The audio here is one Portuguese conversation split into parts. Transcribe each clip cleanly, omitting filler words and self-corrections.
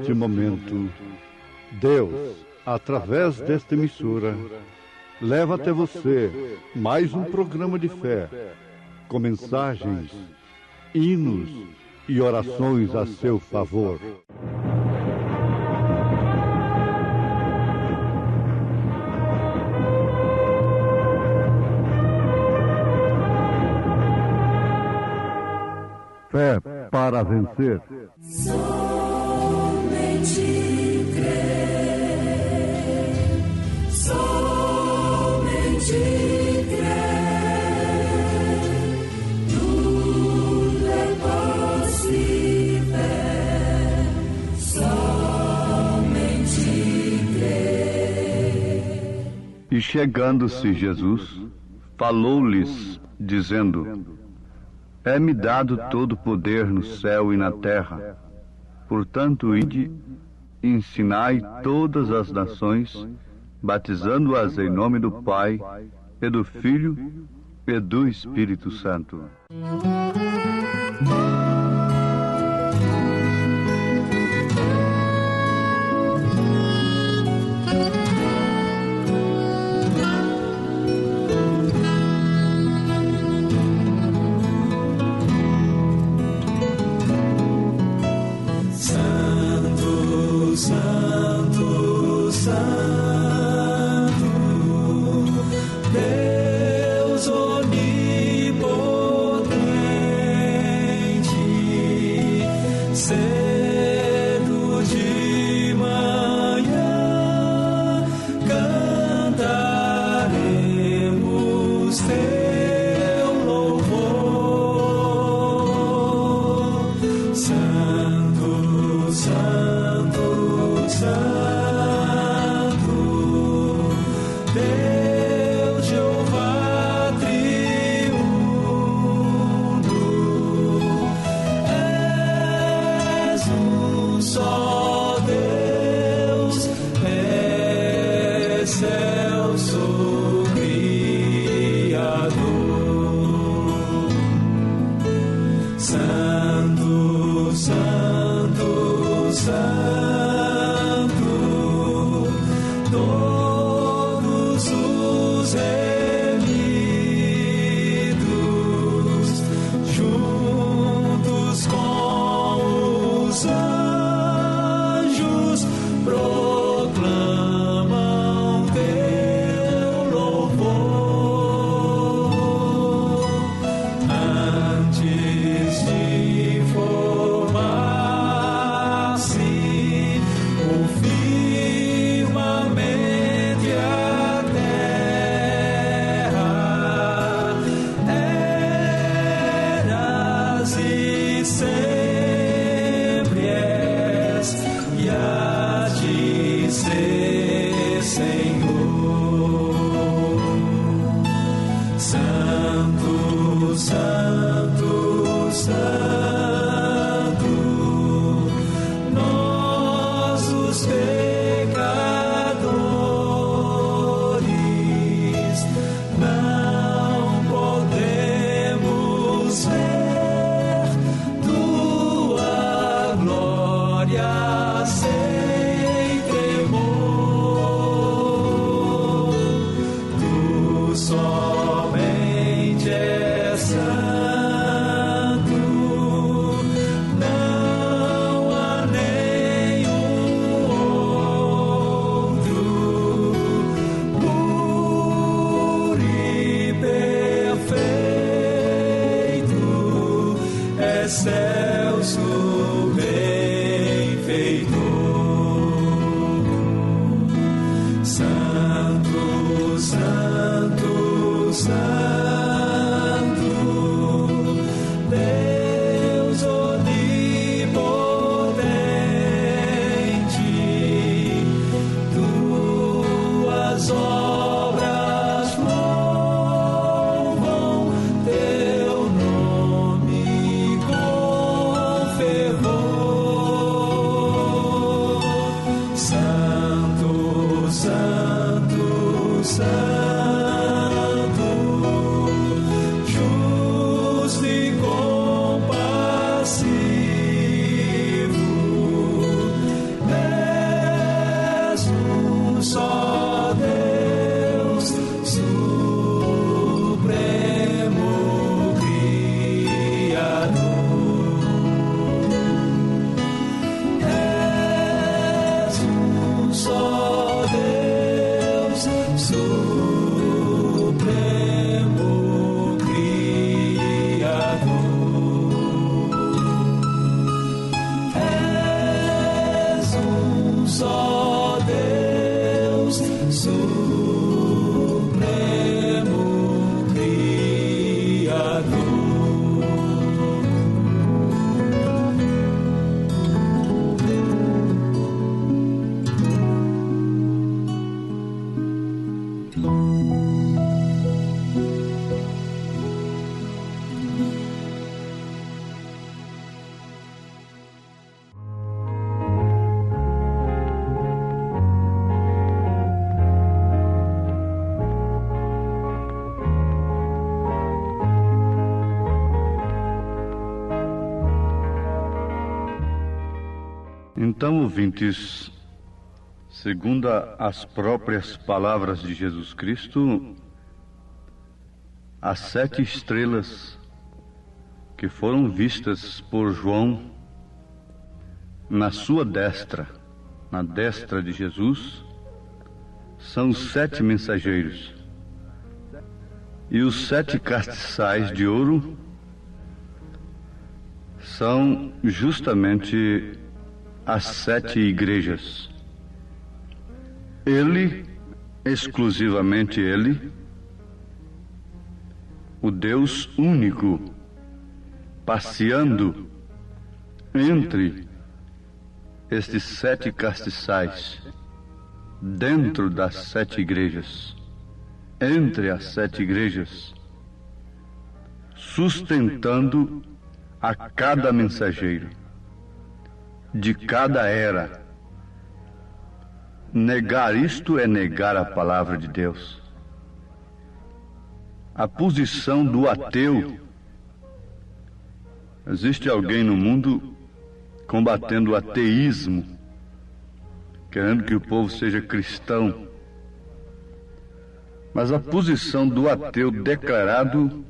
neste momento, Deus, através desta emissora, leva até você mais um programa de fé, com mensagens, hinos e orações a seu favor. Fé para vencer. Somente crer, somente crer, tudo é possível, somente crer. E chegando-se Jesus, falou-lhes, dizendo: É-me dado todo o poder no céu e na terra. Portanto, ide, ensinai todas as nações, batizando-as em nome do Pai, e do Filho, e do Espírito Santo. Santo, Santo, Deus onipotente, cedo de manhã cantaremos teu louvor, Santo, Santo, Santo, Deus Jeová triuno, és um só Deus, excelso Criador, Santo, Santo, Santo, todos os remidos, juntos com os anjos, proclamam teu louvor. Antes de formar-se o firmamento e a terra, eras e sempre és, e hás de ser, Senhor. Santo, Santo, Santo, nós os pecadores não podemos ver tua glória sem temor. Tu somente és santo, não há nenhum outro, puro e perfeito, excelso benfeitor, Santo, Santo, Santo, Deus onipotente, tuas obras louvam teu nome com fervor, Santo, Santo, Santo, justo e compassivo, Supremo Criador, és um só Deus, Supremo Criador. Então, ouvintes, segundo as próprias palavras de Jesus Cristo, as 7 estrelas que foram vistas por João na sua destra, na destra de Jesus, são os 7 mensageiros. E os 7 castiçais de ouro são justamente as 7 igrejas. Ele, exclusivamente ele, o Deus único, passeando entre estes 7 castiçais, dentro das 7 igrejas, entre as 7 igrejas, sustentando a cada mensageiro de cada era. Negar isto é negar a palavra de Deus. A posição do ateu. Existe alguém no mundo combatendo o ateísmo, querendo que o povo seja cristão. Mas a posição do ateu declarado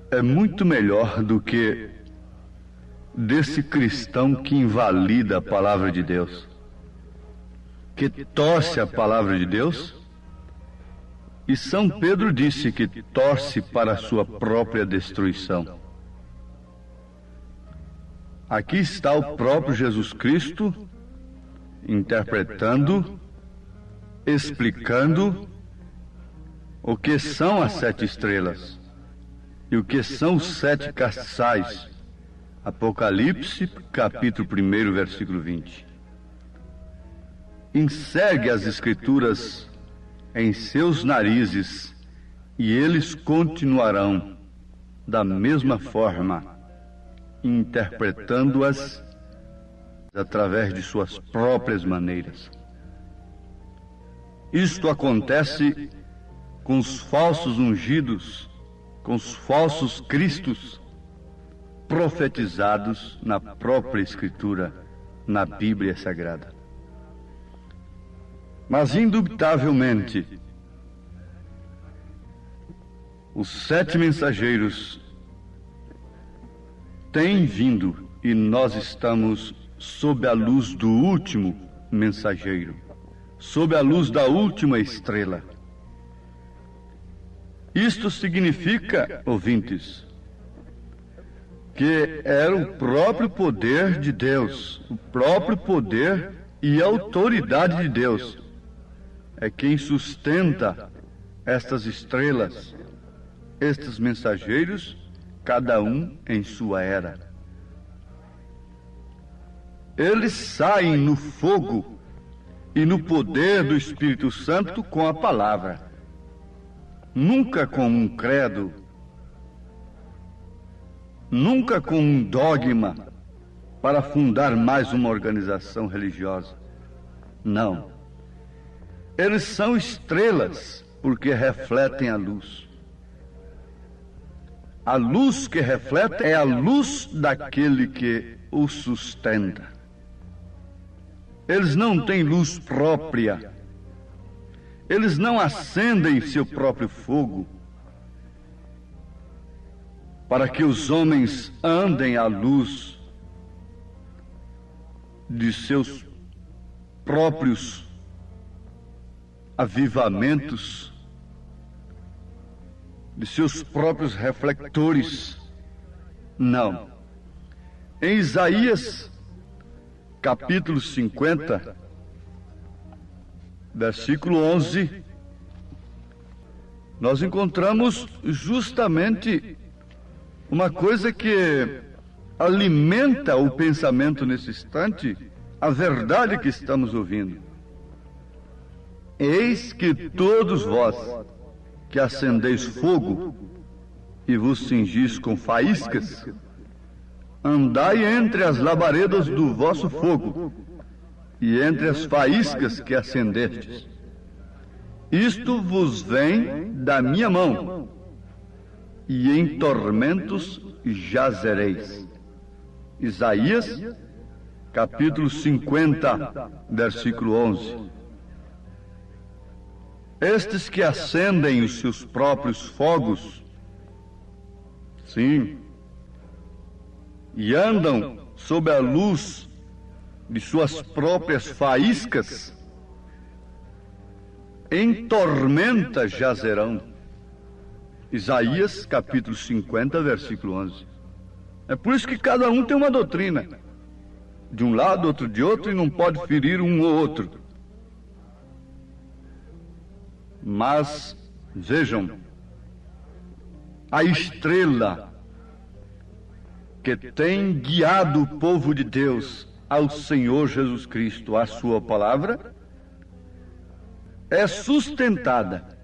é muito melhor do que desse cristão que invalida a palavra de Deus, que torce a palavra de Deus. E São Pedro disse que torce para a sua própria destruição. Aqui está o próprio Jesus Cristo interpretando, explicando o que são as 7 estrelas e o que são os 7 castiçais. Apocalipse, capítulo 1, versículo 20. Ensegue as Escrituras em seus narizes e eles continuarão da mesma forma, interpretando-as através de suas próprias maneiras. Isto acontece com os falsos ungidos, com os falsos cristos, profetizados na própria Escritura, na Bíblia Sagrada. Mas, indubitavelmente, os 7 mensageiros têm vindo e nós estamos sob a luz do último mensageiro, sob a luz da última estrela. Isto significa, ouvintes, que era o próprio poder de Deus, o próprio poder e autoridade de Deus é quem sustenta estas estrelas, estes mensageiros, cada um em sua era. Eles saem no fogo e no poder do Espírito Santo com a palavra, nunca com um credo, nunca com um dogma para fundar mais uma organização religiosa. Não. Eles são estrelas porque refletem a luz. A luz que reflete é a luz daquele que o sustenta. Eles não têm luz própria. Eles não acendem seu próprio fogo para que os homens andem à luz de seus próprios avivamentos de seus próprios reflectores. Não. Em Isaías, capítulo 50, versículo 11, nós encontramos justamente uma coisa que alimenta o pensamento nesse instante, a verdade que estamos ouvindo. Eis que todos vós que acendeis fogo e vos cingis com faíscas, andai entre as labaredas do vosso fogo e entre as faíscas que acendestes. Isto vos vem da minha mão, e em tormentos jazereis. Isaías, capítulo 50, versículo 11. Estes que acendem os seus próprios fogos, sim, e andam sob a luz de suas próprias faíscas, em tormenta jazerão. Isaías, capítulo 50, versículo 11. É por isso que cada um tem uma doutrina, de um lado, outro de outro, e não pode ferir um ou outro. Mas, vejam, a estrela que tem guiado o povo de Deus ao Senhor Jesus Cristo, à sua palavra, é sustentada.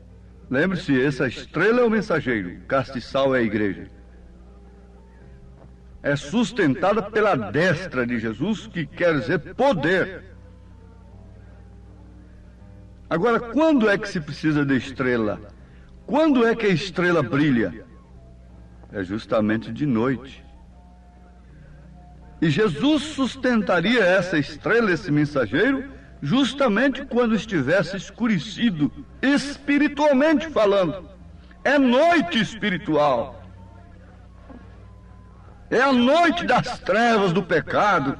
Lembre-se, essa estrela é o mensageiro, castiçal é a igreja. É sustentada pela destra de Jesus, que quer dizer poder. Agora, quando é que se precisa de estrela? Quando é que a estrela brilha? É justamente de noite. E Jesus sustentaria essa estrela, esse mensageiro, justamente quando estivesse escurecido, espiritualmente falando. É noite espiritual. É a noite das trevas do pecado.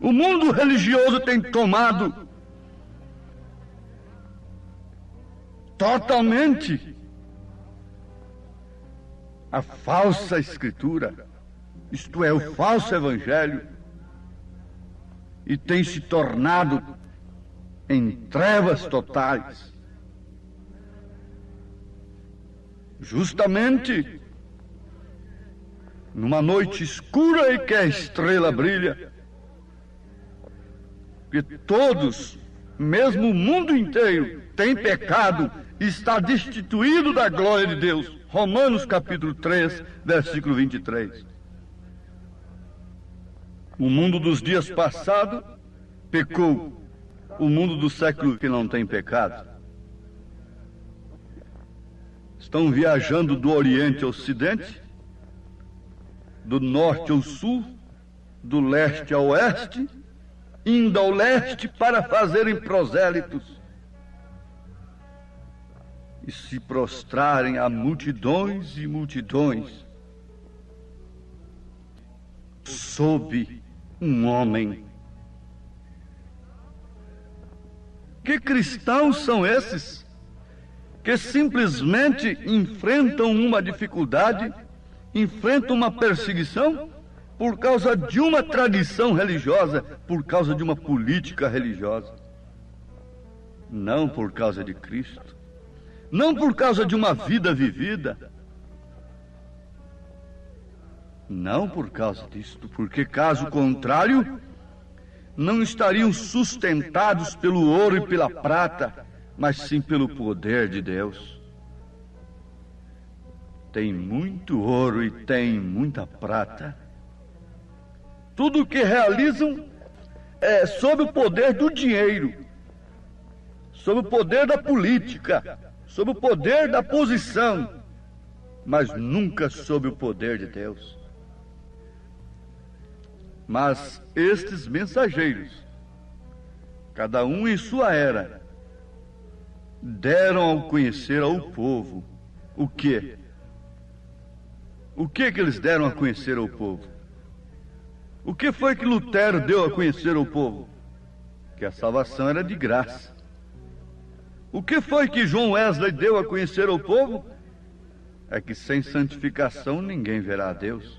O mundo religioso tem tomado totalmente a falsa escritura, isto é, o falso evangelho, e tem se tornado em trevas totais. Justamente numa noite escura em que a estrela brilha, que todos, mesmo o mundo inteiro, tem pecado e está destituído da glória de Deus. Romanos capítulo 3, versículo 23. O mundo dos dias passados pecou. O mundo do século que não tem pecado. Estão viajando do Oriente ao Ocidente, do Norte ao Sul, do Leste ao Oeste, indo ao Leste para fazerem prosélitos e se prostrarem a multidões e multidões sob um homem. Que cristãos são esses que simplesmente enfrentam uma dificuldade, enfrentam uma perseguição por causa de uma tradição religiosa, por causa de uma política religiosa? Não por causa de Cristo, não por causa de uma vida vivida, não por causa disto, porque caso contrário, não estariam sustentados pelo ouro e pela prata, mas sim pelo poder de Deus. Tem muito ouro e tem muita prata. Tudo o que realizam é sob o poder do dinheiro, sob o poder da política, sob o poder da posição, mas nunca sob o poder de Deus. Mas estes mensageiros, cada um em sua era, deram ao conhecer ao povo o quê? O que eles deram a conhecer ao povo? O que foi que Lutero deu a conhecer ao povo? Que a salvação era de graça. O que foi que João Wesley deu a conhecer ao povo? É que sem santificação ninguém verá a Deus.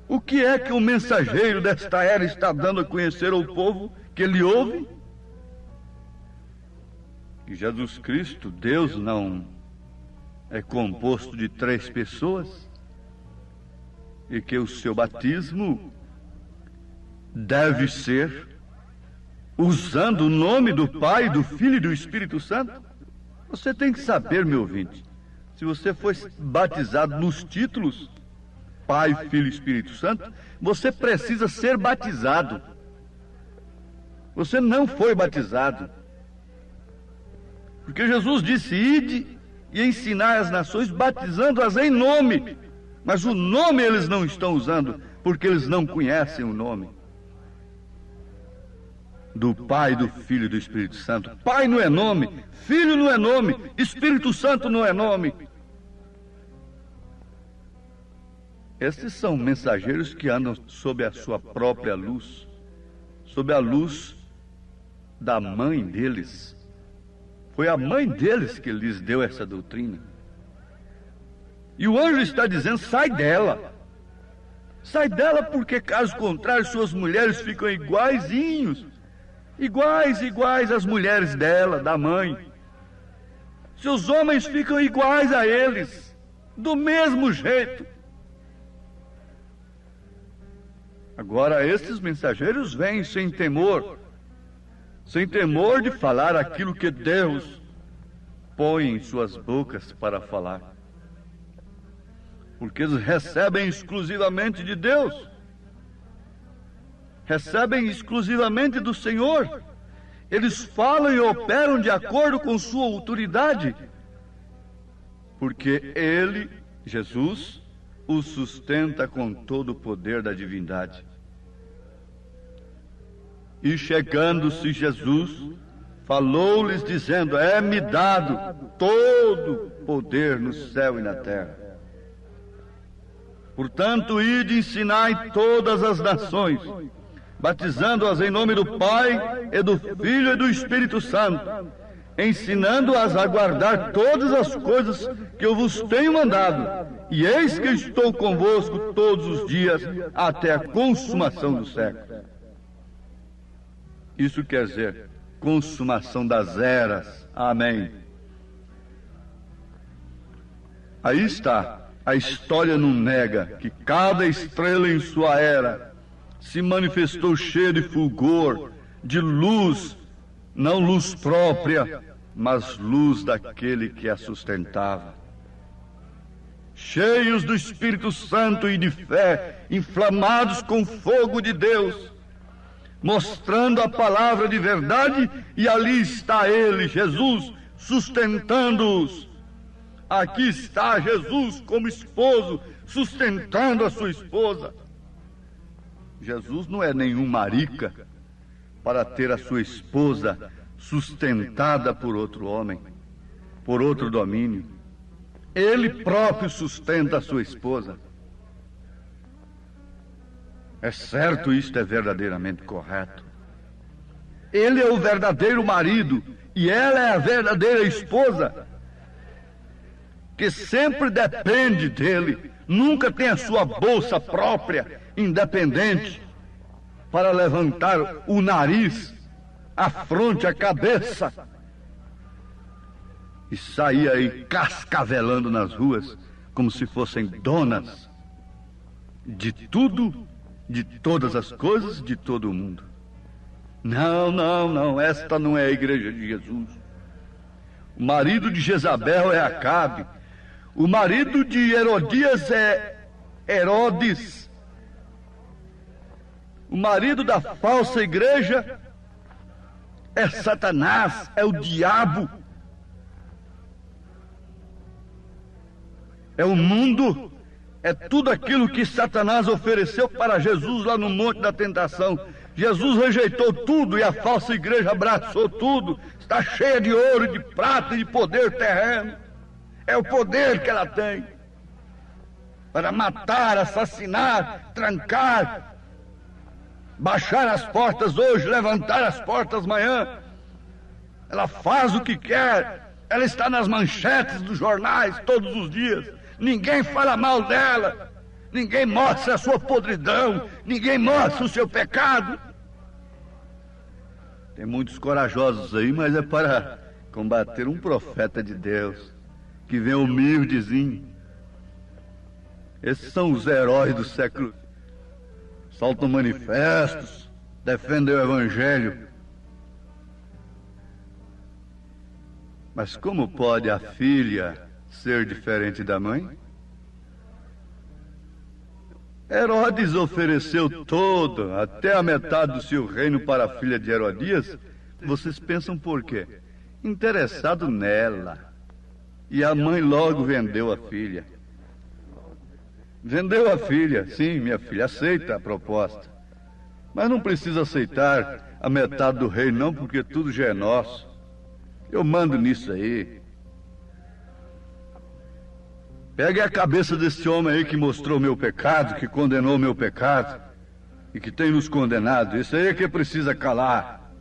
O que é que o mensageiro desta era está dando a conhecer ao povo que ele ouve? Que Jesus Cristo, Deus, não é composto de 3 pessoas e que o seu batismo deve ser usando o nome do Pai, do Filho e do Espírito Santo. Você tem que saber, meu ouvinte, se você foi batizado nos títulos Pai, Filho e Espírito Santo, você precisa ser batizado. Você não foi batizado, porque Jesus disse: ide e ensinai as nações, batizando-as em nome. Mas o nome eles não estão usando, porque eles não conhecem o nome do Pai, do Filho e do Espírito Santo. Pai não é nome, Filho não é nome, Espírito Santo não é nome. Esses são mensageiros que andam sob a sua própria luz, sob a luz da mãe deles. Foi a mãe deles que lhes deu essa doutrina. E o anjo está dizendo: sai dela. Sai dela, porque caso contrário suas mulheres ficam iguaizinhos. Iguais às mulheres dela, da mãe. Seus homens ficam iguais a eles, do mesmo jeito. Agora, esses mensageiros vêm sem temor de falar aquilo que Deus põe em suas bocas para falar. Porque eles recebem exclusivamente de Deus, recebem exclusivamente do Senhor. Eles falam e operam de acordo com sua autoridade, porque Ele, Jesus, os sustenta com todo o poder da divindade. E chegando-se Jesus, falou-lhes dizendo: é-me dado todo poder no céu e na terra. Portanto, ide e ensinai todas as nações, batizando-as em nome do Pai, e do Filho e do Espírito Santo, ensinando-as a guardar todas as coisas que eu vos tenho mandado. E eis que estou convosco todos os dias, até a consumação do século. Isso quer dizer consumação das eras. Amém. Aí está. A história não nega que cada estrela em sua era se manifestou cheia de fulgor, de luz, não luz própria, mas luz daquele que a sustentava. Cheios do Espírito Santo e de fé, inflamados com fogo de Deus, mostrando a palavra de verdade, e ali está Ele, Jesus, sustentando-os. Aqui está Jesus como esposo, sustentando a sua esposa. Jesus não é nenhum marica para ter a sua esposa sustentada por outro homem, por outro domínio. Ele próprio sustenta a sua esposa. É certo, isto é verdadeiramente correto. Ele é o verdadeiro marido e ela é a verdadeira esposa, que sempre depende dele, nunca tem a sua bolsa própria, independente, para levantar o nariz, a fronte, a cabeça, e sair aí cascavelando nas ruas, como se fossem donas de tudo, de todas as coisas, de todo o mundo. Não, esta não é a igreja de Jesus. O marido de Jezabel é Acabe. O marido de Herodias é Herodes. O marido da falsa igreja é Satanás, é o diabo. É o mundo, é tudo aquilo que Satanás ofereceu para Jesus lá no Monte da Tentação. Jesus rejeitou tudo e a falsa igreja abraçou tudo. Está cheia de ouro, de prata e de poder terreno. É o poder que ela tem para matar, assassinar, trancar, baixar as portas hoje, levantar as portas amanhã. ela faz o que quer, ela está nas manchetes dos jornais todos os dias, ninguém fala mal dela, ninguém mostra a sua podridão, ninguém mostra o seu pecado. Tem muitos corajosos aí, mas é para combater um profeta de Deus, que vem humildezinho. Esses são os heróis do século. Soltam manifestos, defendem o Evangelho. Mas como pode a filha ser diferente da mãe? Herodes ofereceu todo, até a metade do seu reino para a filha de Herodias. Vocês pensam por quê? Interessado nela. E a mãe logo vendeu a filha. Vendeu a filha, sim, minha filha, aceita a proposta. Mas não precisa aceitar a metade do reino, não, porque tudo já é nosso. Eu mando nisso aí. Pegue a cabeça desse homem aí que mostrou meu pecado, que condenou meu pecado e que tem nos condenado. Isso aí é que precisa calar.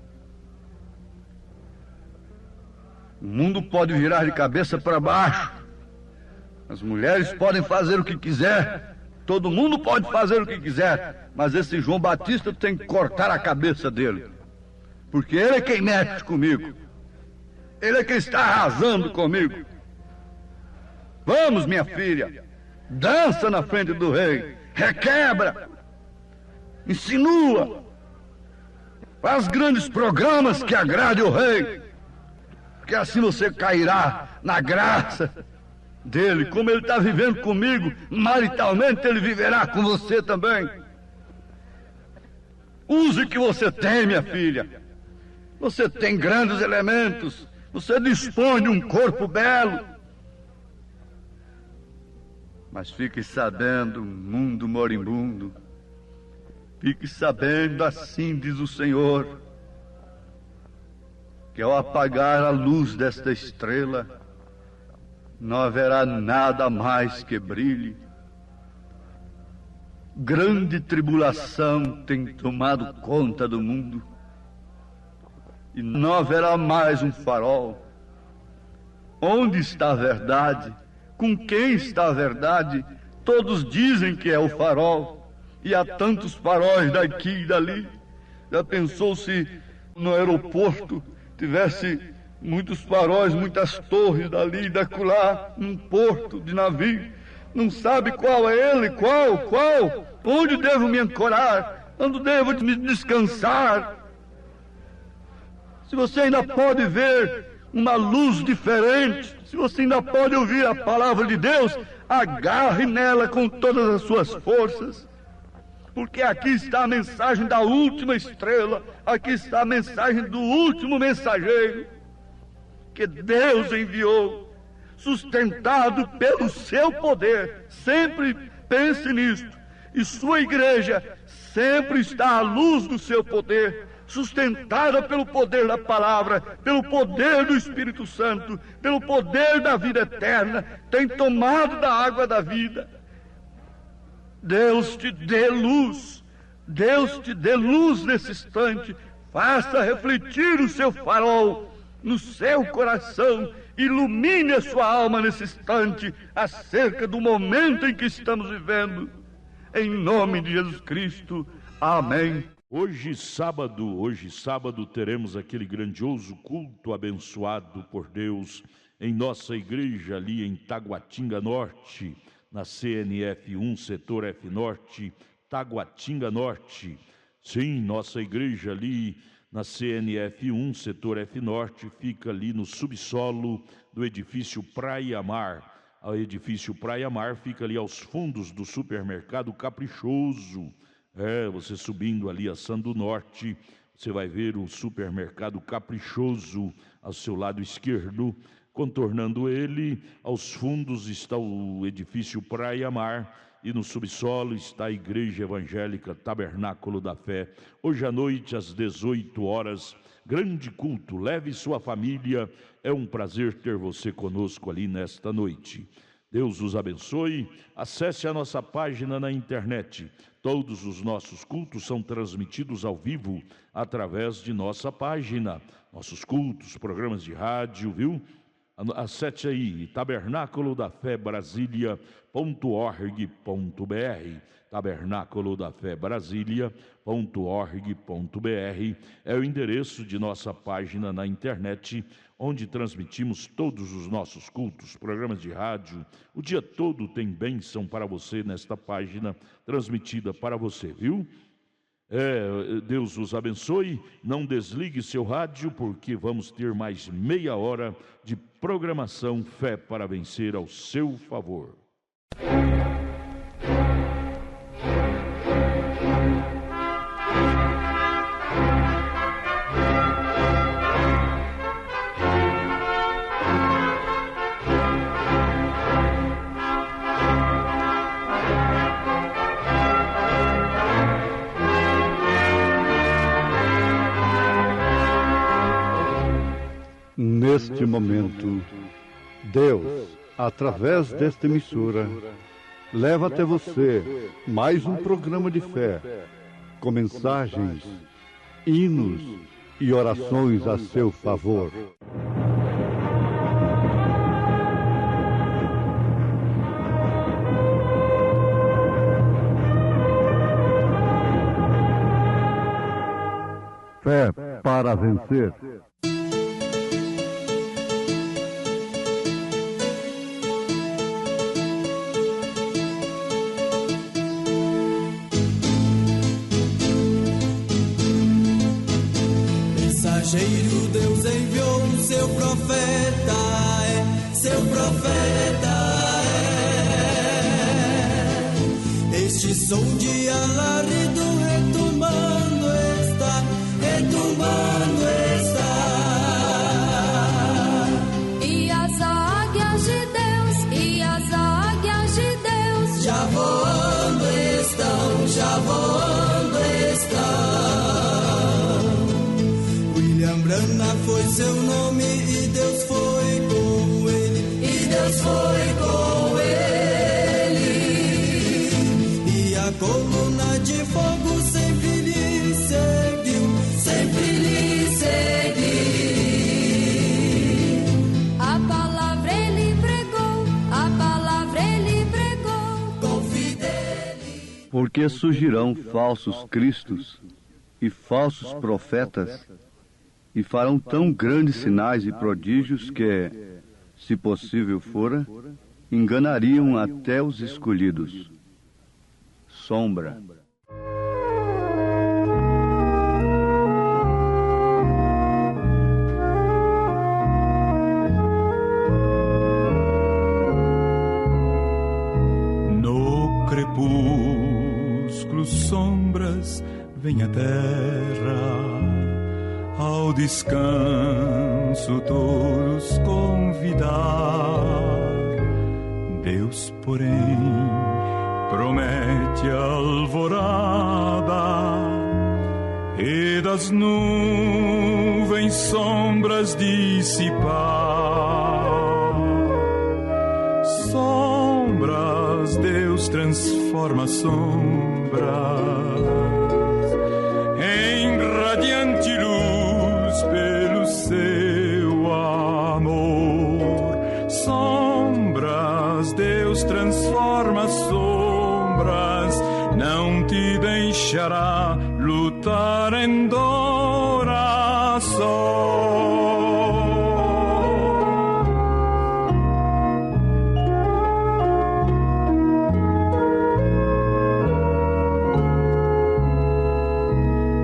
O mundo pode virar de cabeça para baixo. As mulheres podem fazer o que quiser. Todo mundo pode fazer o que quiser. Mas esse João Batista tem que cortar a cabeça dele. Porque ele é quem mexe comigo. Ele é quem está arrasando comigo. Vamos, minha filha, dança na frente do rei, requebra, insinua, faz grandes programas que agrade o rei, porque assim você cairá na graça dele. Como ele está vivendo comigo, maritalmente ele viverá com você também. Use o que você tem, minha filha. Você tem grandes elementos, você dispõe de um corpo belo. Mas fique sabendo, mundo moribundo, fique sabendo, assim diz o Senhor, que ao apagar a luz desta estrela, não haverá nada mais que brilhe. Grande tribulação tem tomado conta do mundo, e não haverá mais um farol. Onde está a verdade? Com quem está a verdade? Todos dizem que é o farol, e há tantos faróis daqui e dali. Já pensou se no aeroporto tivesse muitos faróis, muitas torres dali e dacolá, num porto de navio? Não sabe qual é ele, qual? Onde devo me ancorar? Onde devo me descansar? Se você ainda pode ver uma luz diferente, se você ainda pode ouvir a palavra de Deus, agarre nela com todas as suas forças, porque aqui está a mensagem da última estrela, aqui está a mensagem do último mensageiro que Deus enviou, sustentado pelo seu poder. Sempre pense nisto, e sua igreja sempre está à luz do seu poder, sustentada pelo poder da palavra, pelo poder do Espírito Santo, pelo poder da vida eterna, tem tomado da água da vida. Deus te dê luz, Deus te dê luz nesse instante, faça refletir o seu farol no seu coração, ilumine a sua alma nesse instante, acerca do momento em que estamos vivendo, em nome de Jesus Cristo, amém. Hoje sábado, teremos aquele grandioso culto abençoado por Deus em nossa igreja ali em Taguatinga Norte, na CNF 1, setor F Norte, Taguatinga Norte. Sim, nossa igreja ali na CNF 1, setor F Norte, fica ali no subsolo do edifício Praia Mar. O edifício Praia Mar fica ali aos fundos do supermercado Caprichoso. Você subindo ali a Sando Norte, você vai ver o supermercado Caprichoso ao seu lado esquerdo. Contornando ele, aos fundos está o edifício Praia Mar e no subsolo está a Igreja Evangélica Tabernáculo da Fé. Hoje à noite, às 18 horas, grande culto. Leve sua família, é um prazer ter você conosco ali nesta noite. Deus os abençoe. Acesse a nossa página na internet. Todos os nossos cultos são transmitidos ao vivo através de nossa página. nossos cultos, programas de rádio, viu? Acesse aí, Tabernáculo da Fé Brasília.org.br, Tabernáculo da Fé Brasília.org.br é o endereço de nossa página na internet, onde transmitimos todos os nossos cultos, programas de rádio. O dia todo tem bênção para você nesta página transmitida para você, viu? Deus os abençoe. Não desligue seu rádio, porque vamos ter mais meia hora de programação Fé para Vencer ao seu favor. Neste momento, Deus, através desta emissora, leva até você mais um programa de fé, com mensagens, hinos e orações a seu favor. Fé para vencer. Deus enviou o seu profeta, seu profeta Este som de alarido retumbando está, retumbando está. E as águias de Deus, e as águias de Deus já voando estão, já voando estão. Brana foi seu nome e Deus foi com ele, e Deus foi com ele. E a coluna de fogo sempre lhe seguiu, sempre lhe seguiu. A palavra ele pregou, a palavra ele pregou com fidelidade. Porque surgirão falsos cristos e falsos profetas, e farão tão grandes sinais e prodígios que, se possível fora, enganariam até os escolhidos. Sombra. No crepúsculo, sombras vêm à terra, ao descanso todos convidar. Deus, porém, promete alvorada e das nuvens sombras dissipar. Sombras, Deus transforma sombras em radiante luz pelo seu amor. Sombras, Deus transforma sombras, não te deixará lutar em oração.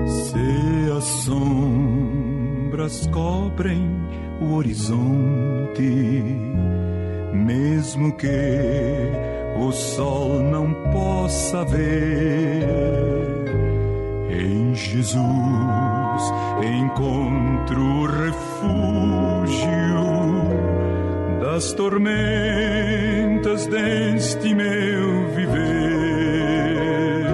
Se as sombras cobrem o horizonte, mesmo que o sol não possa ver, em Jesus encontro refúgio das tormentas deste meu viver.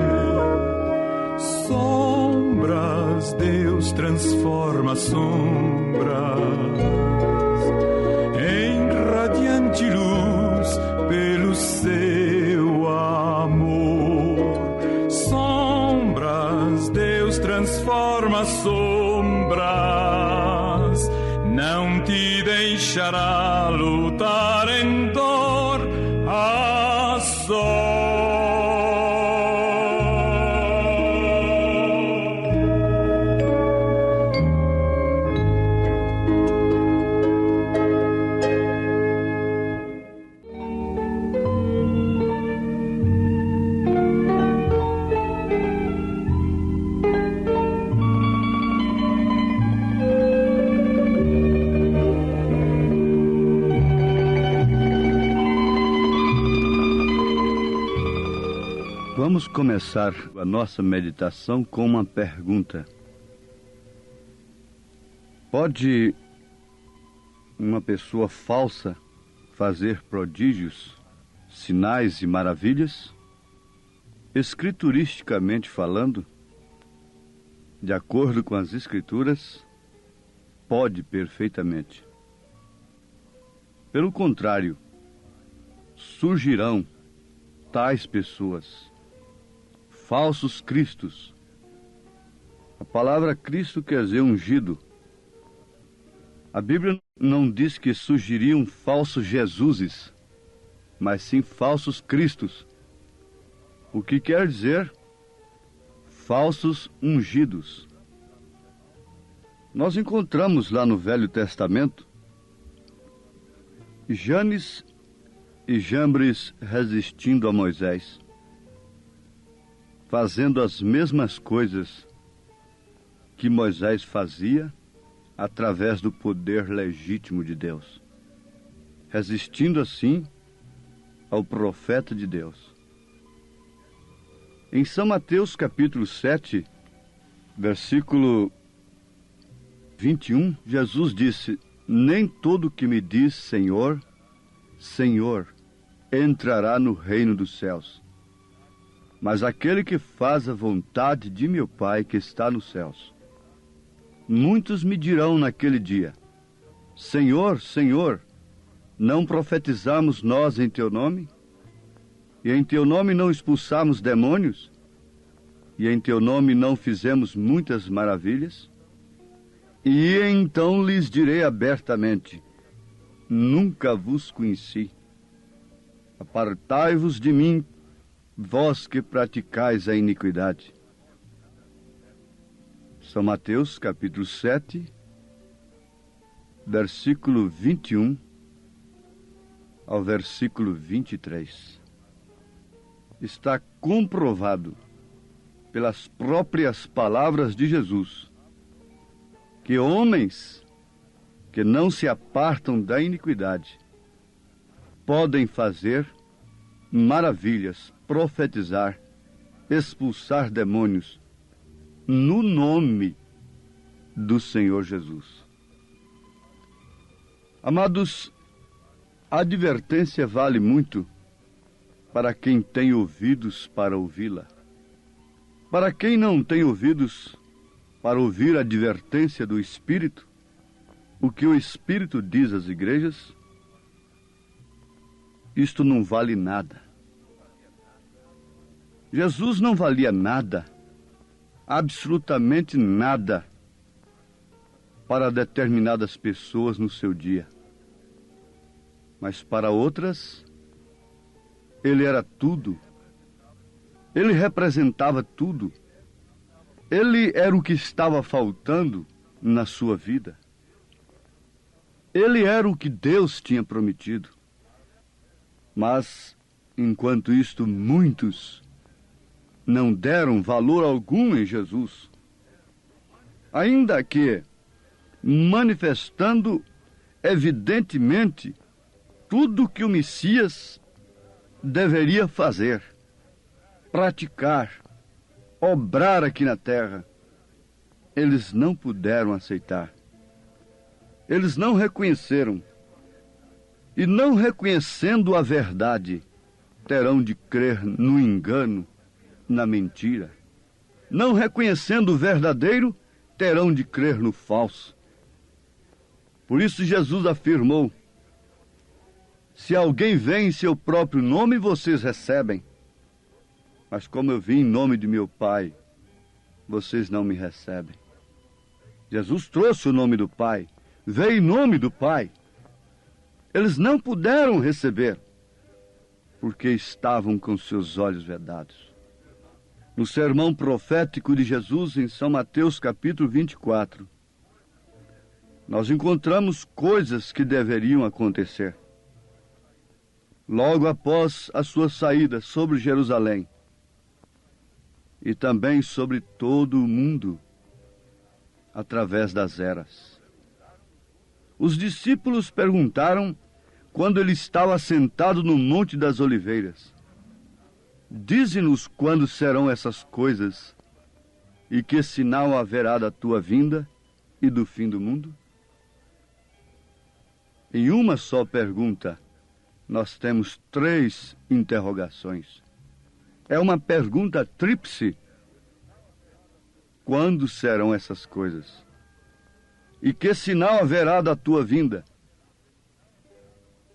Sombras, Deus transforma sombras em radiante luz pelo seu amor. Sombras, Deus transforma sombras não te deixará lutar em dor a só. Vamos começar a nossa meditação com uma pergunta. Pode uma pessoa falsa fazer prodígios, sinais e maravilhas? Escrituristicamente falando, de acordo com as Escrituras, pode perfeitamente. Pelo contrário, surgirão tais pessoas, falsos cristos. A palavra Cristo quer dizer ungido. A Bíblia não diz que surgiriam falsos Jesuses, mas sim falsos cristos. O que quer dizer falsos ungidos. Nós encontramos lá no Velho Testamento Janes e Jambres resistindo a Moisés, fazendo as mesmas coisas que Moisés fazia através do poder legítimo de Deus, resistindo assim ao profeta de Deus. Em São Mateus capítulo 7, versículo 21, Jesus disse: nem todo que me diz Senhor, Senhor, entrará no reino dos céus, mas aquele que faz a vontade de meu Pai que está nos céus. Muitos me dirão naquele dia: Senhor, Senhor, não profetizamos nós em teu nome? E em teu nome não expulsamos demônios? E em teu nome não fizemos muitas maravilhas? E então lhes direi abertamente: nunca vos conheci. Apartai-vos de mim, vós que praticais a iniquidade. São Mateus, capítulo 7, versículo 21 ao versículo 23. Está comprovado pelas próprias palavras de Jesus que homens que não se apartam da iniquidade podem fazer maravilhas, profetizar, expulsar demônios no nome do Senhor Jesus. Amados, a advertência vale muito para quem tem ouvidos para ouvi-la. Para quem não tem ouvidos para ouvir a advertência do Espírito, o que o Espírito diz às igrejas, isto não vale nada. Jesus não valia nada, absolutamente nada, para determinadas pessoas no seu dia. Mas para outras, ele era tudo. Ele representava tudo. Ele era o que estava faltando na sua vida. Ele era o que Deus tinha prometido. Mas, enquanto isto, muitos não deram valor algum em Jesus, ainda que manifestando evidentemente tudo que o Messias deveria fazer, praticar, obrar aqui na terra, eles não puderam aceitar. Eles não reconheceram. E não reconhecendo a verdade, terão de crer no engano, na mentira. Não reconhecendo o verdadeiro, terão de crer no falso. Por isso Jesus afirmou: se alguém vem em seu próprio nome, vocês recebem. Mas como eu vim em nome de meu Pai, vocês não me recebem. Jesus trouxe o nome do Pai, veio em nome do Pai. Eles não puderam receber, porque estavam com seus olhos vedados. No sermão profético de Jesus, em São Mateus capítulo 24, nós encontramos coisas que deveriam acontecer. Logo após a sua saída sobre Jerusalém, e também sobre todo o mundo, através das eras. Os discípulos perguntaram quando ele estava sentado no Monte das Oliveiras: dize-nos quando serão essas coisas, e que sinal haverá da tua vinda e do fim do mundo? Em uma só pergunta, nós temos 3 interrogações. É uma pergunta tríplice. Quando serão essas coisas? E que sinal haverá da tua vinda?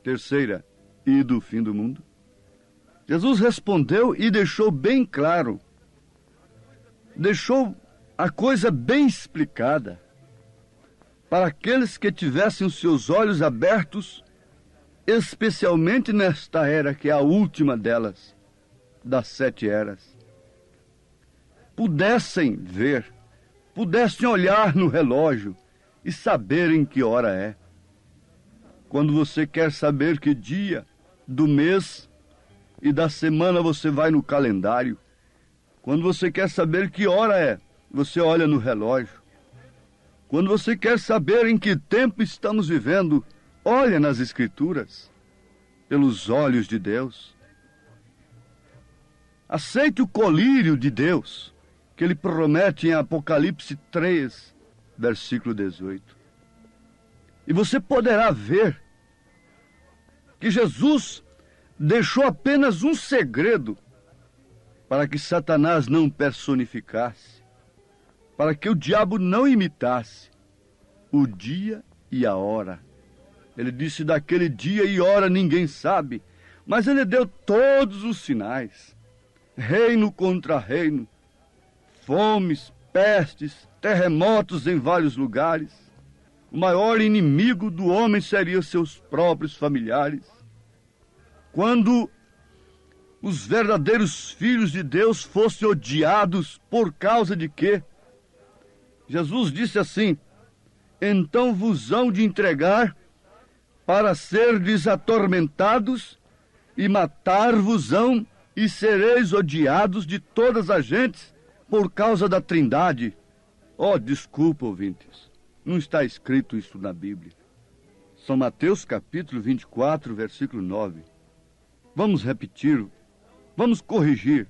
Terceira, e do fim do mundo? Jesus respondeu e deixou bem claro. Deixou a coisa bem explicada, para aqueles que tivessem os seus olhos abertos, especialmente nesta era que é a última delas, das 7 eras, pudessem ver, pudessem olhar no relógio e saberem que hora é. Quando você quer saber que dia do mês e da semana, você vai no calendário. Quando você quer saber que hora é, você olha no relógio. Quando você quer saber em que tempo estamos vivendo, olha nas Escrituras, pelos olhos de Deus. Aceite o colírio de Deus, que ele promete em Apocalipse 3, versículo 18. E você poderá ver que Jesus deixou apenas um segredo para que Satanás não personificasse, para que o diabo não imitasse o dia e a hora. Ele disse: daquele dia e hora ninguém sabe, mas ele deu todos os sinais. Reino contra reino, fomes, pestes, terremotos em vários lugares. O maior inimigo do homem seriam seus próprios familiares. Quando os verdadeiros filhos de Deus fossem odiados por causa de quê? Jesus disse assim: então vos hão de entregar para serdes atormentados, e matar-vos-ão, e sereis odiados de todas as gentes por causa da Trindade. Oh, desculpa, ouvintes, não está escrito isso na Bíblia. São Mateus capítulo 24, versículo 9. Vamos repetir, vamos corrigir.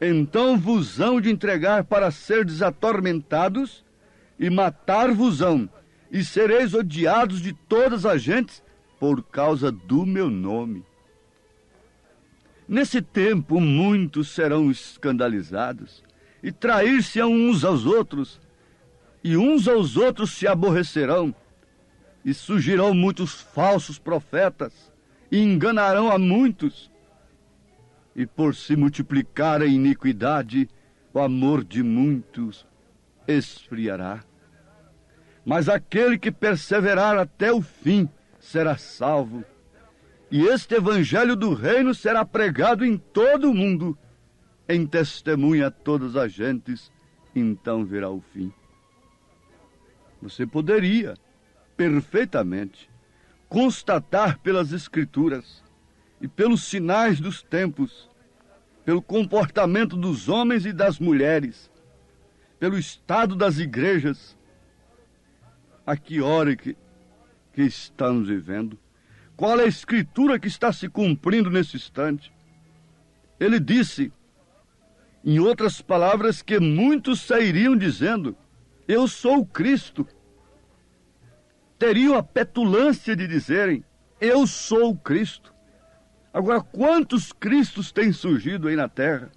Então vos hão de entregar para serdes atormentados, e matar-vos-ão, e sereis odiados de todas as gentes por causa do meu nome. Nesse tempo, muitos serão escandalizados, e trair-se-ão uns aos outros, e uns aos outros se aborrecerão, e surgirão muitos falsos profetas, e enganarão a muitos. E por se multiplicar a iniquidade, o amor de muitos esfriará. Mas aquele que perseverar até o fim será salvo. E este evangelho do reino será pregado em todo o mundo, em testemunha a todas as gentes, então virá o fim. Você poderia perfeitamente constatar pelas Escrituras e pelos sinais dos tempos, pelo comportamento dos homens e das mulheres, pelo estado das igrejas, a que hora que estamos vivendo, qual é a Escritura que está se cumprindo nesse instante. Ele disse, em outras palavras, que muitos sairiam dizendo: eu sou o Cristo. Teriam a petulância de dizerem: eu sou o Cristo. Agora, quantos Cristos têm surgido aí na terra?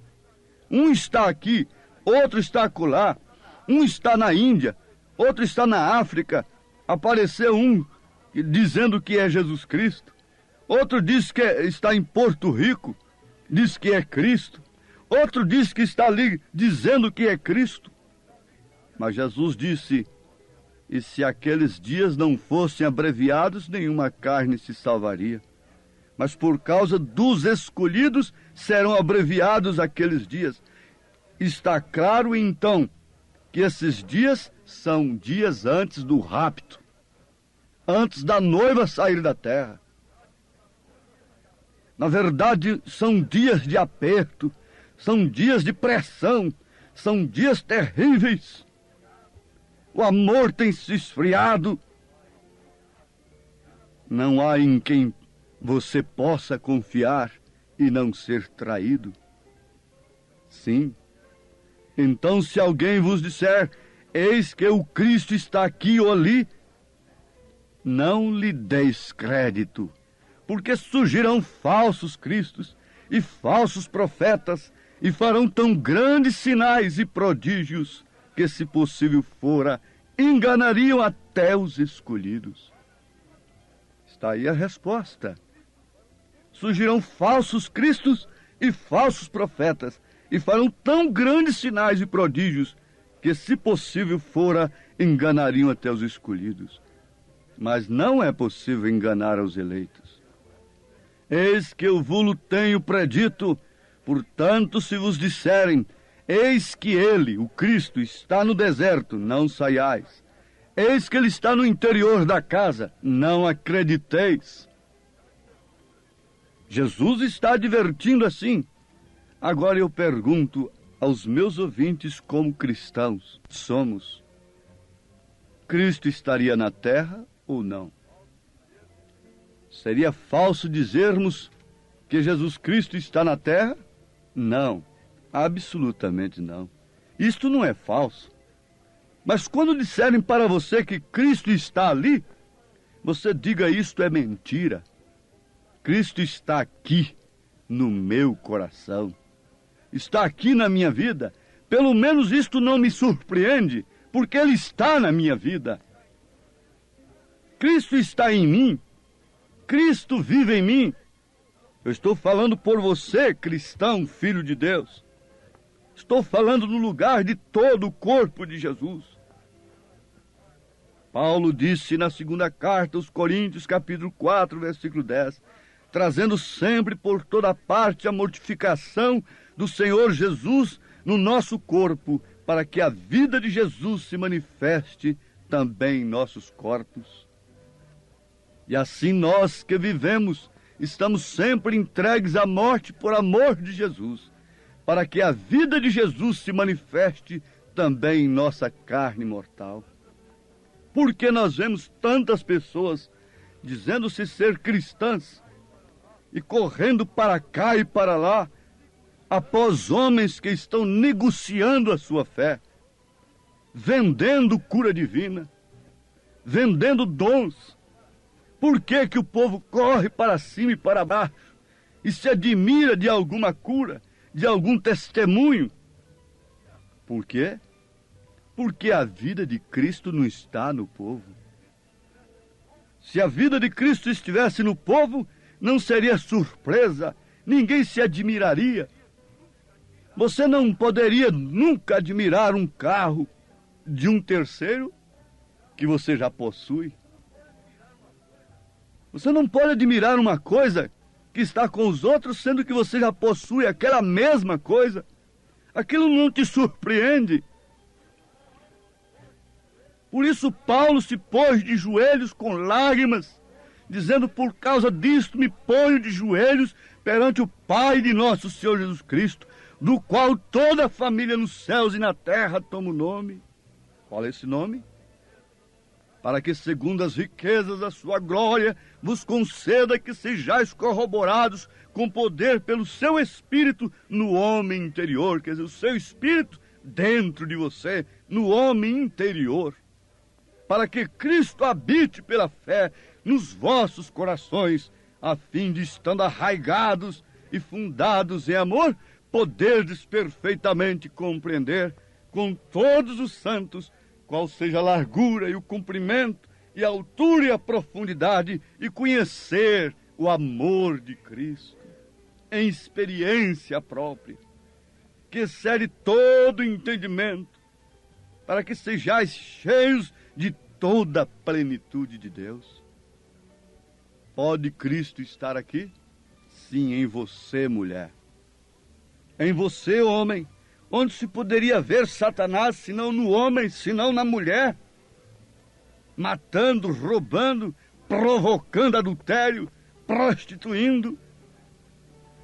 Um está aqui, outro está acolá, um está na Índia, outro está na África. Apareceu um dizendo que é Jesus Cristo. Outro diz que está em Porto Rico, diz que é Cristo. Outro diz que está ali dizendo que é Cristo. Mas Jesus disse: E se aqueles dias não fossem abreviados, nenhuma carne se salvaria. Mas por causa dos escolhidos serão abreviados aqueles dias. Está claro, então, que esses dias são dias antes do rapto, antes da noiva sair da terra. Na verdade, são dias de aperto, são dias de pressão, são dias terríveis. O amor tem se esfriado. Não há em quem você possa confiar e não ser traído. Sim. Então, se alguém vos disser, eis que o Cristo está aqui ou ali, não lhe deis crédito, porque surgirão falsos cristos e falsos profetas, e farão tão grandes sinais e prodígios, que, se possível fora, enganariam até os escolhidos. Está aí a resposta. Surgirão falsos cristos e falsos profetas, e farão tão grandes sinais e prodígios, que, se possível fora, enganariam até os escolhidos. Mas não é possível enganar aos eleitos. Eis que eu vos tenho predito, portanto, se vos disserem, eis que ele, o Cristo, está no deserto, não saiais. Eis que ele está no interior da casa, não acrediteis. Jesus está advertindo assim. Agora eu pergunto aos meus ouvintes, como cristãos somos, Cristo estaria na terra ou não? Seria falso dizermos que Jesus Cristo está na terra? Não, absolutamente não. Isto não é falso. Mas quando disserem para você que Cristo está ali, você diga: isto é mentira. Cristo está aqui, no meu coração. Está aqui na minha vida. Pelo menos isto não me surpreende, porque Ele está na minha vida. Cristo está em mim. Cristo vive em mim. Eu estou falando por você, cristão, filho de Deus. Estou falando no lugar de todo o corpo de Jesus. Paulo disse na segunda carta aos Coríntios, capítulo 4, versículo 10, trazendo sempre por toda parte a mortificação do Senhor Jesus no nosso corpo, para que a vida de Jesus se manifeste também em nossos corpos. E assim nós que vivemos, estamos sempre entregues à morte por amor de Jesus, para que a vida de Jesus se manifeste também em nossa carne mortal. Porque nós vemos tantas pessoas dizendo-se ser cristãs e correndo para cá e para lá, após homens que estão negociando a sua fé, vendendo cura divina, vendendo dons. Por que que o povo corre para cima e para baixo e se admira de alguma cura, de algum testemunho? Por quê? Porque a vida de Cristo não está no povo. Se a vida de Cristo estivesse no povo, não seria surpresa, ninguém se admiraria. Você não poderia nunca admirar um carro de um terceiro que você já possui. Você não pode admirar uma coisa que está com os outros, sendo que você já possui aquela mesma coisa. Aquilo não te surpreende. Por isso Paulo se pôs de joelhos com lágrimas, dizendo: por causa disto me ponho de joelhos perante o Pai de nosso Senhor Jesus Cristo, do qual toda a família nos céus e na terra toma o nome. Qual é esse nome? Para que, segundo as riquezas da sua glória, vos conceda que sejais corroborados com poder pelo seu Espírito no homem interior, quer dizer, o seu Espírito dentro de você, no homem interior, para que Cristo habite pela fé nos vossos corações, a fim de, estando arraigados e fundados em amor, poderdes perfeitamente compreender com todos os santos qual seja a largura e o comprimento e a altura e a profundidade, e conhecer o amor de Cristo em experiência própria, que excede todo entendimento, para que sejais cheios de toda a plenitude de Deus. Pode Cristo estar aqui? Sim, em você, mulher. Em você, homem. Onde se poderia ver Satanás, senão no homem, senão na mulher? Matando, roubando, provocando adultério, prostituindo.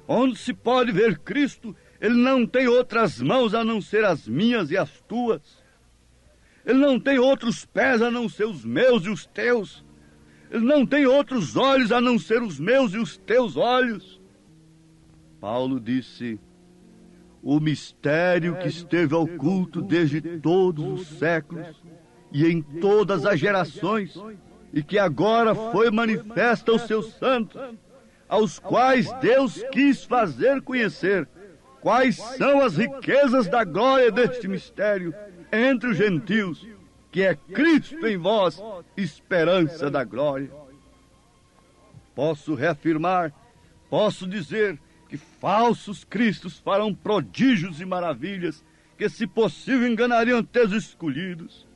Onde se pode ver Cristo, ele não tem outras mãos a não ser as minhas e as tuas. Ele não tem outros pés a não ser os meus e os teus. Ele não tem outros olhos a não ser os meus e os teus olhos. Paulo disse: o mistério que esteve oculto desde todos os séculos e em todas as gerações, e que agora foi manifesta aos seus santos, aos quais Deus quis fazer conhecer quais são as riquezas da glória deste mistério entre os gentios, que é Cristo em vós, esperança da glória. Posso reafirmar, posso dizer que falsos cristos farão prodígios e maravilhas, que se possível enganariam até os escolhidos.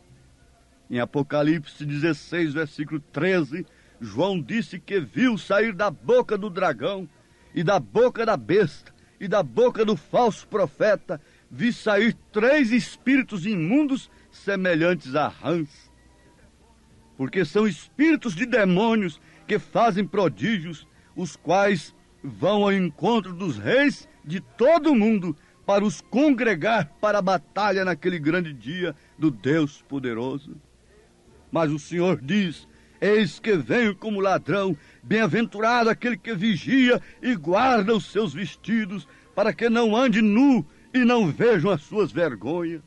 Em Apocalipse 16, versículo 13, João disse que viu sair da boca do dragão, e da boca da besta, e da boca do falso profeta, vi sair 3 espíritos imundos semelhantes a rãs. Porque são espíritos de demônios que fazem prodígios, os quais vão ao encontro dos reis de todo o mundo para os congregar para a batalha naquele grande dia do Deus poderoso. Mas o Senhor diz: eis que venho como ladrão, bem-aventurado aquele que vigia e guarda os seus vestidos, para que não ande nu e não vejam as suas vergonhas.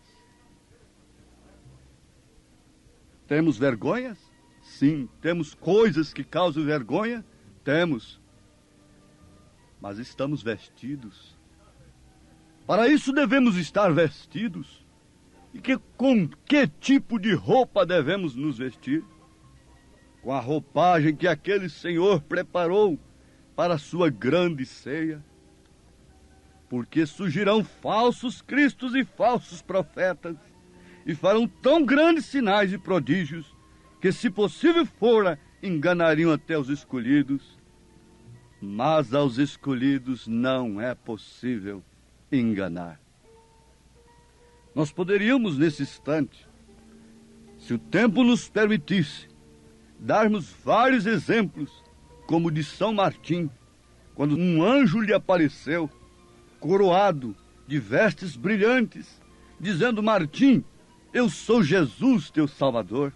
Temos vergonhas? Sim. Temos coisas que causam vergonha? Temos. Mas estamos vestidos. Para isso devemos estar vestidos. E com que tipo de roupa devemos nos vestir? Com a roupagem que aquele Senhor preparou para a sua grande ceia. Porque surgirão falsos cristos e falsos profetas, e farão tão grandes sinais e prodígios, que se possível fora, enganariam até os escolhidos. Mas aos escolhidos não é possível enganar. Nós poderíamos, nesse instante, se o tempo nos permitisse, darmos vários exemplos, como o de São Martim, quando um anjo lhe apareceu, coroado de vestes brilhantes, dizendo: Martim, eu sou Jesus, teu Salvador.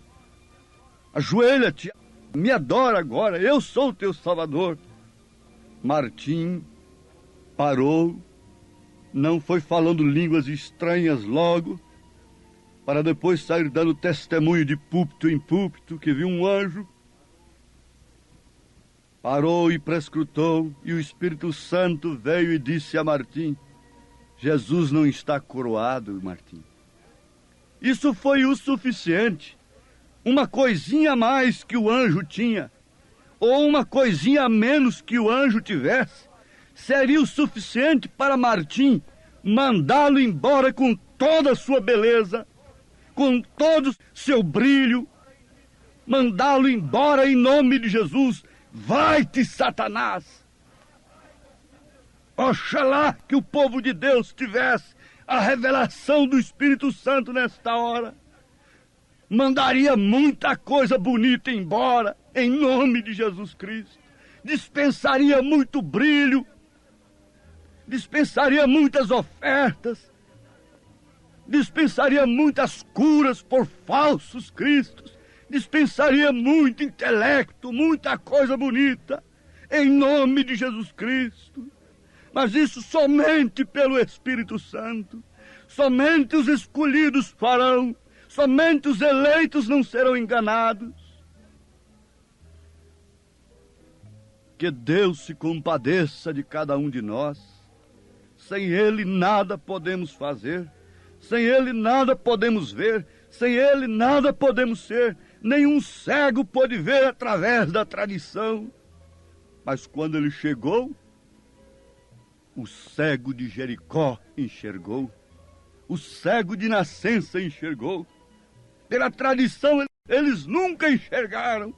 Ajoelha-te, me adora agora, eu sou o teu Salvador. Martim parou, não foi falando línguas estranhas logo, para depois sair dando testemunho de púlpito em púlpito que viu um anjo. Parou e prescrutou, e o Espírito Santo veio e disse a Martim: Jesus não está coroado, Martim. Isso foi o suficiente. Uma coisinha a mais que o anjo tinha, ou uma coisinha a menos que o anjo tivesse, seria o suficiente para Martim mandá-lo embora com toda a sua beleza, com todo o seu brilho, mandá-lo embora em nome de Jesus. Vai-te, Satanás! Oxalá que o povo de Deus tivesse a revelação do Espírito Santo nesta hora. Mandaria muita coisa bonita embora, em nome de Jesus Cristo. Dispensaria muito brilho, dispensaria muitas ofertas, dispensaria muitas curas por falsos cristos, dispensaria muito intelecto, muita coisa bonita, em nome de Jesus Cristo. Mas isso somente pelo Espírito Santo. Somente os escolhidos farão, somente os eleitos não serão enganados. Que Deus se compadeça de cada um de nós. Sem Ele nada podemos fazer, sem Ele nada podemos ver, sem Ele nada podemos ser. Nenhum cego pôde ver através da tradição. Mas quando Ele chegou, o cego de Jericó enxergou, o cego de nascença enxergou. Pela tradição ele Eles nunca enxergaram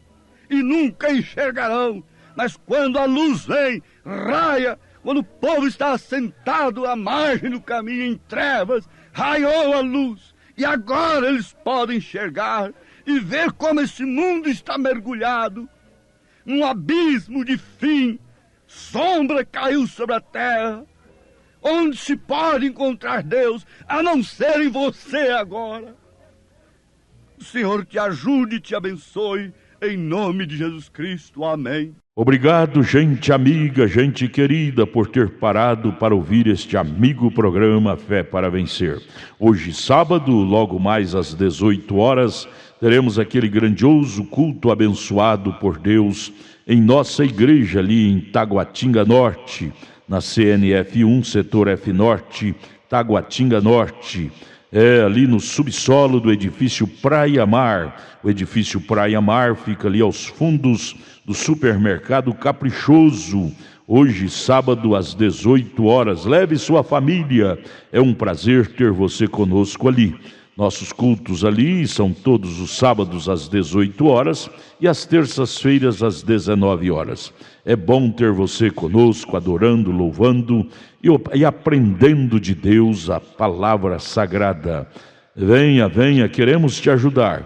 e nunca enxergarão, mas quando a luz vem, raia, quando o povo está assentado à margem do caminho em trevas, raiou a luz, e agora eles podem enxergar e ver como esse mundo está mergulhado num abismo de fim. Sombra caiu sobre a terra. Onde se pode encontrar Deus, a não ser em você agora? O Senhor te ajude e te abençoe, em nome de Jesus Cristo. Amém. Obrigado, gente amiga, gente querida, por ter parado para ouvir este amigo programa Fé para Vencer. Hoje, sábado, logo mais às 18 horas, teremos aquele grandioso culto abençoado por Deus em nossa igreja ali em Taguatinga Norte, na CNF 1, setor F Norte, Taguatinga Norte. Ali no subsolo do edifício Praia Mar. O edifício Praia Mar fica ali aos fundos do supermercado Caprichoso. Hoje, sábado, às 18 horas. Leve sua família. É um prazer ter você conosco ali. Nossos cultos ali são todos os sábados às 18 horas e às terças-feiras às 19 horas. É bom ter você conosco, adorando, louvando e aprendendo de Deus a palavra sagrada. Venha, venha, queremos te ajudar.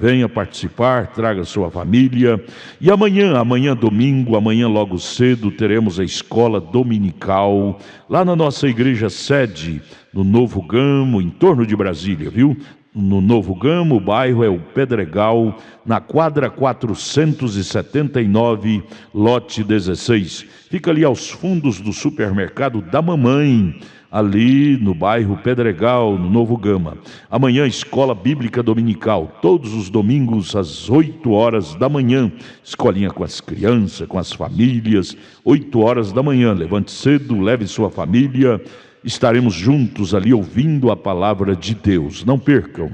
Venha participar, traga sua família. E amanhã domingo, amanhã logo cedo, teremos a escola dominical lá na nossa igreja sede, no Novo Gamo, em torno de Brasília, viu? No Novo Gamo, o bairro é o Pedregal, na quadra 479, lote 16. Fica ali aos fundos do supermercado da Mamãe, ali no bairro Pedregal, no Novo Gama. Amanhã, escola bíblica dominical, todos os domingos às 8 horas da manhã. Escolinha com as crianças, com as famílias, 8 horas da manhã. Levante cedo, leve sua família. Estaremos juntos ali ouvindo a palavra de Deus. Não percam.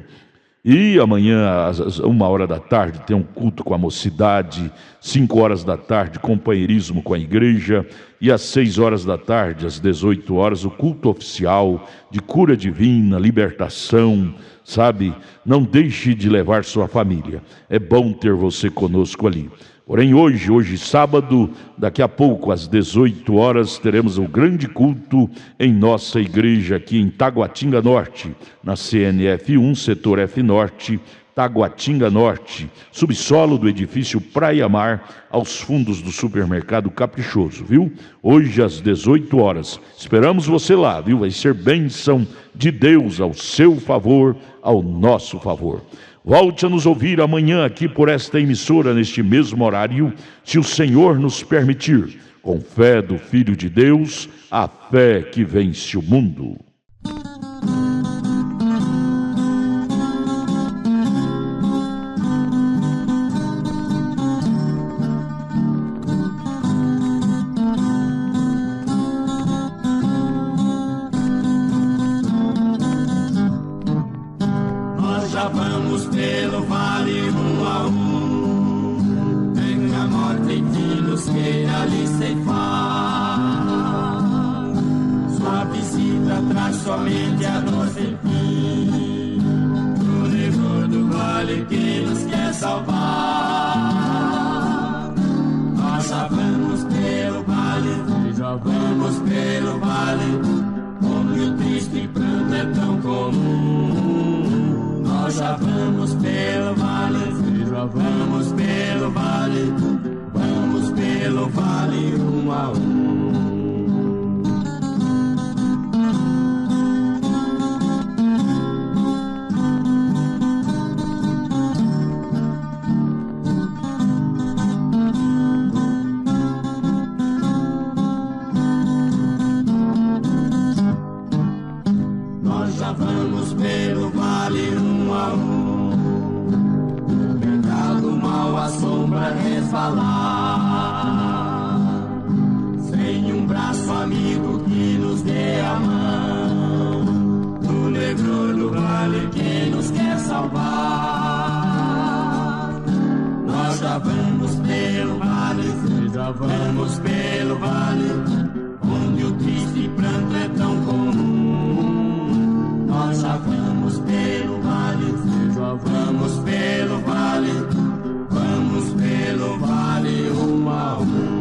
E amanhã, às 1 hora da tarde, tem um culto com a mocidade. 5 horas da tarde, companheirismo com a igreja. E às 6 horas da tarde, às 18 horas, o culto oficial de cura divina, libertação, sabe? Não deixe de levar sua família. É bom ter você conosco ali. Porém, hoje sábado, daqui a pouco, às 18 horas, teremos um grande culto em nossa igreja aqui em Taguatinga Norte, na CNF 1, setor F Norte, Taguatinga Norte, subsolo do edifício Praia Mar, aos fundos do supermercado Caprichoso, viu? Hoje, às 18 horas. Esperamos você lá, viu? Vai ser bênção de Deus ao seu favor, ao nosso favor. Volte a nos ouvir amanhã aqui por esta emissora, neste mesmo horário, se o Senhor nos permitir, com fé do Filho de Deus, a fé que vence o mundo. Pelo vale um a um, tem a morte em filhos que ali ceifar. Sua visita traz somente a dor sem fim, o negro do vale que nos quer salvar. Nós já vamos pelo vale, onde o triste pranto é tão comum. Nós já vamos pelo vale, vamos pelo vale um a um. Nós já vamos pelo vale um a um. O pecado mal assombra resvalar, sem um braço amigo que nos dê a mão, do negro do vale que nos quer salvar. Nós já vamos pelo vale, onde o triste pranto é tão comum. Nós já vamos pelo vale, Vamos pelo vale rumo ao mundo.